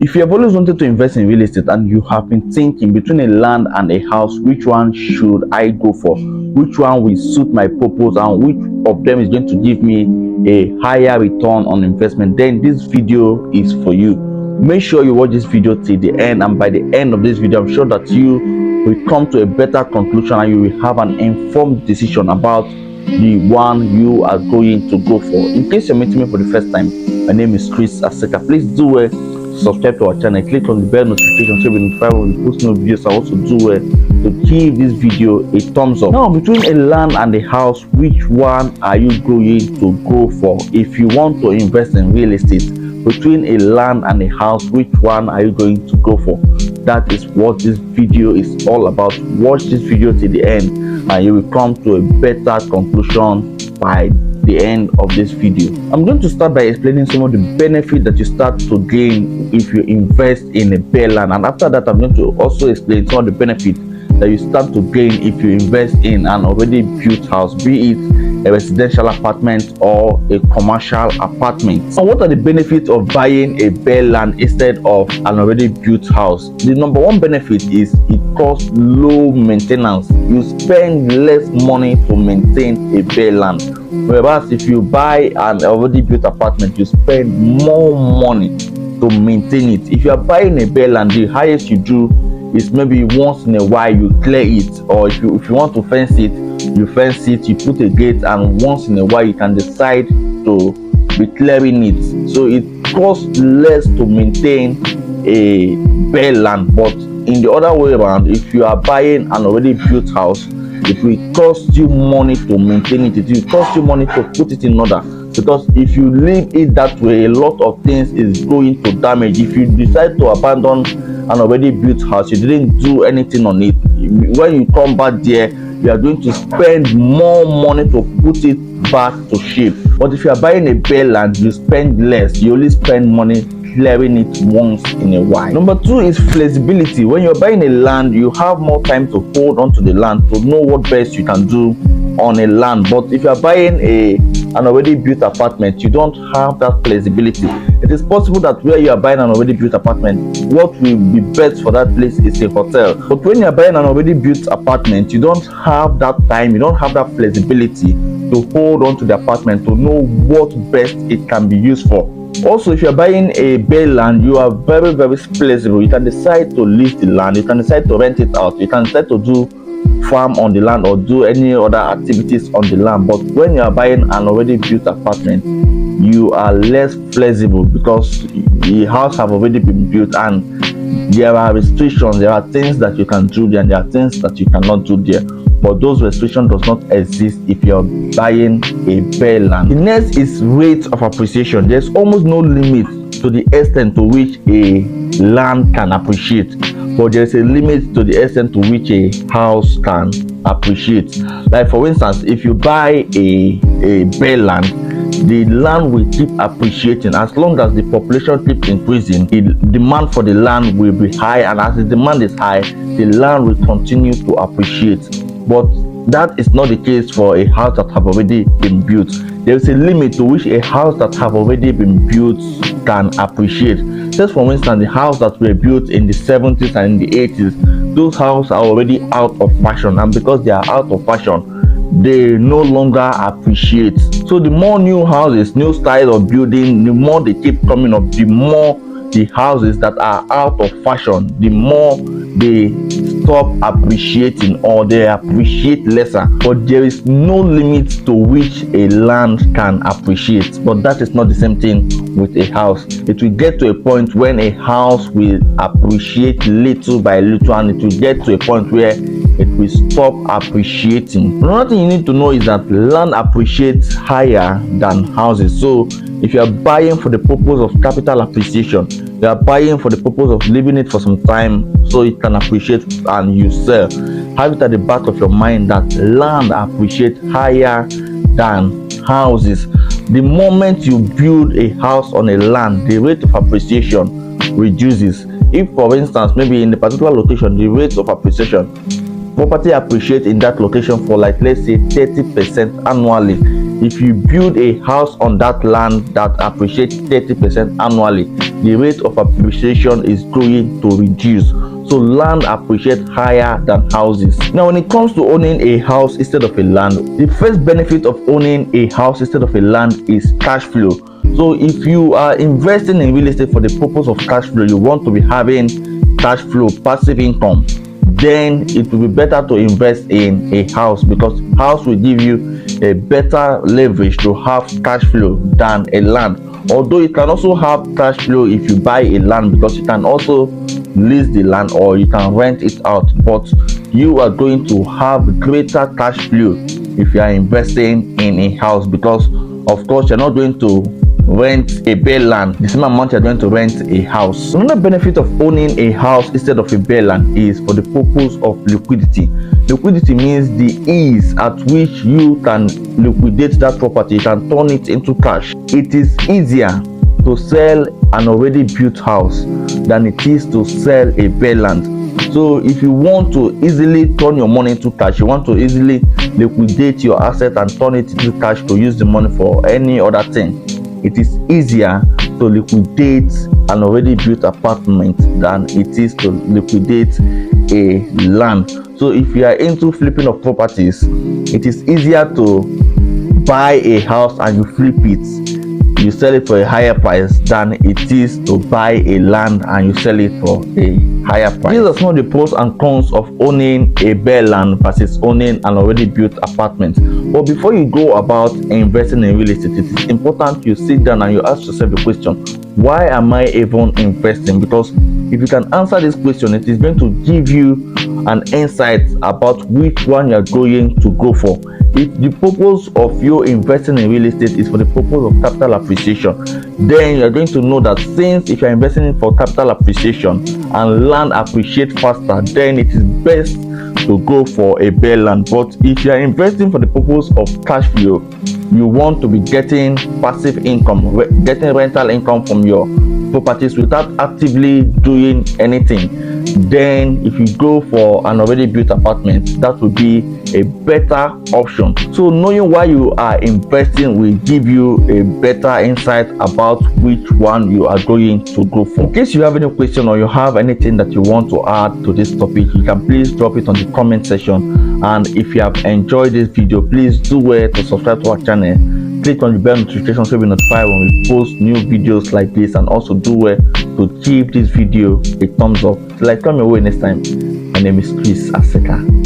If you have always wanted to invest in real estate and you have been thinking between a land and a house, which one should I go for? Which one will suit my purpose and which of them is going to give me a higher return on investment, then this video is for you. Make sure you watch this video till the end, and by the end of this video, I'm sure that you will come to a better conclusion and you will have an informed decision about the one you are going to go for. In case you're meeting me for the first time, my name is Chris Aseka. Please do subscribe to our channel, click on the bell notification so we notify when we post new videos. I also do to give this video a thumbs up. Now, between a land and a house, which one are you going to go for? If you want to invest in real estate, between a land and a house, which one are you going to go for? That is what this video is all about. Watch this video till the end and you will come to a better conclusion by the end of this video. I'm going to start by explaining some of the benefits that you start to gain if you invest in a bare land, and after that I'm going to also explain some of the benefits that you start to gain if you invest in an already built house, be it a residential apartment or a commercial apartment. And what are the benefits of buying a bare land instead of an already built house? The number one benefit is it costs low maintenance. You spend less money to maintain a bare land, whereas if you buy an already built apartment, you spend more money to maintain it. If you are buying a bare land, the highest you do is maybe once in a while you clear it, or if you want to fence it, you fence it, you put a gate, and once in a while you can decide to be clearing it. So it costs less to maintain a bare land. But in the other way around, if you are buying an already built house, it will cost you money to maintain it. It will cost you money to put it in order, because if you leave it that way, a lot of things is going to damage. If you decide to abandon an already built house, you didn't do anything on it, when you come back there, you are going to spend more money to put it back to shape. But if you are buying a bare land, you spend less. You only spend money clearing it once in a while. Number two is flexibility. When you're buying a land, you have more time to hold on to the land, to know what best you can do on a land. But if you are buying an already built apartment, you don't have that flexibility. It is possible that where you are buying an already built apartment, what will be best for that place is a hotel. But when you are buying an already built apartment, you don't have that time, you don't have that flexibility to hold on to the apartment, to know what best it can be used for. Also, if you are buying a bare land, you are very, very flexible. You can decide to lease the land, you can decide to rent it out, you can decide to do farm on the land or do any other activities on the land. But when you are buying an already built apartment, you are less flexible, because the house have already been built and there are restrictions. There are things that you can do there and there are things that you cannot do there, but those restrictions does not exist if you're buying a bare land. The next is rate of appreciation. There's almost no limit to the extent to which a land can appreciate, but there's a limit to the extent to which a house can appreciate. Like for instance, if you buy a bare land, the land will keep appreciating as long as the population keeps increasing. The demand for the land will be high, and as the demand is high, the land will continue to appreciate. But that is not the case for a house that have already been built. There is a limit to which a house that have already been built can appreciate. Just for instance, the house that were built in the 70s and in the 80s, those houses are already out of fashion, and because they are out of fashion, they no longer appreciate. So the more new houses, new style of building, the more they keep coming up, the more the houses that are out of fashion, the more they stop appreciating, or they appreciate lesser. But there is no limit to which a land can appreciate. But that is not the same thing with a house. It will get to a point when a house will appreciate little by little, and it will get to a point where it will stop appreciating. Another thing you need to know is that land appreciates higher than houses. So if you are buying for the purpose of capital appreciation, you are buying for the purpose of leaving it for some time so it can appreciate and you sell, have it at the back of your mind that land appreciates higher than houses. The moment you build a house on a land, the rate of appreciation reduces. If for instance, maybe in a particular location, the rate of appreciation, property appreciates in that location for, like, let's say 30% annually, If you build a house on that land that appreciates 30% annually, the rate of appreciation is going to reduce. So land appreciates higher than houses. Now, when it comes to owning a house instead of a land, the first benefit of owning a house instead of a land is cash flow. So if you are investing in real estate for the purpose of cash flow, you want to be having cash flow, passive income, then it will be better to invest in a house, because house will give you a better leverage to have cash flow than a land. Although you can also have cash flow if you buy a land, because you can also lease the land or you can rent it out, but you are going to have greater cash flow if you are investing in a house, because of course you're not going to rent a bare land the same amount you're going to rent a house. Another benefit of owning a house instead of a bare land is for the purpose of liquidity. Liquidity means the ease at which you can liquidate that property. You can turn it into cash. It is easier to sell an already built house than it is to sell a bare land. So if you want to easily turn your money into cash, you want to easily liquidate your asset and turn it into cash to use the money for any other thing, it is easier to liquidate an already built apartment than it is to liquidate a land. So if you are into flipping of properties, it is easier to buy a house and you flip it, you sell it for a higher price, than it is to buy a land and you sell it for a higher price. These are some of the pros and cons of owning a bare land versus owning an already built apartment. But before you go about investing in real estate, it is important you sit down and you ask yourself the question, why am I even investing? Because if you can answer this question, it is going to give you an insight about which one you are going to go for. If the purpose of you investing in real estate is for the purpose of capital appreciation, then you are going to know that since if you are investing for capital appreciation and land appreciate faster, then it is best to go for a bare land. But if you are investing for the purpose of cash flow, you want to be getting passive income, getting rental income from your properties without actively doing anything, then if you go for an already built apartment, that would be a better option. So knowing why you are investing will give you a better insight about which one you are going to go for. In case you have any question or you have anything that you want to add to this topic, you can please drop it on the comment section. And if you have enjoyed this video, please do well to subscribe to our channel. Click on the bell notification so you'll be notified when we post new videos like this, and also do well to give this video a thumbs up. Till I come your way next time, my name is Chris Aseka.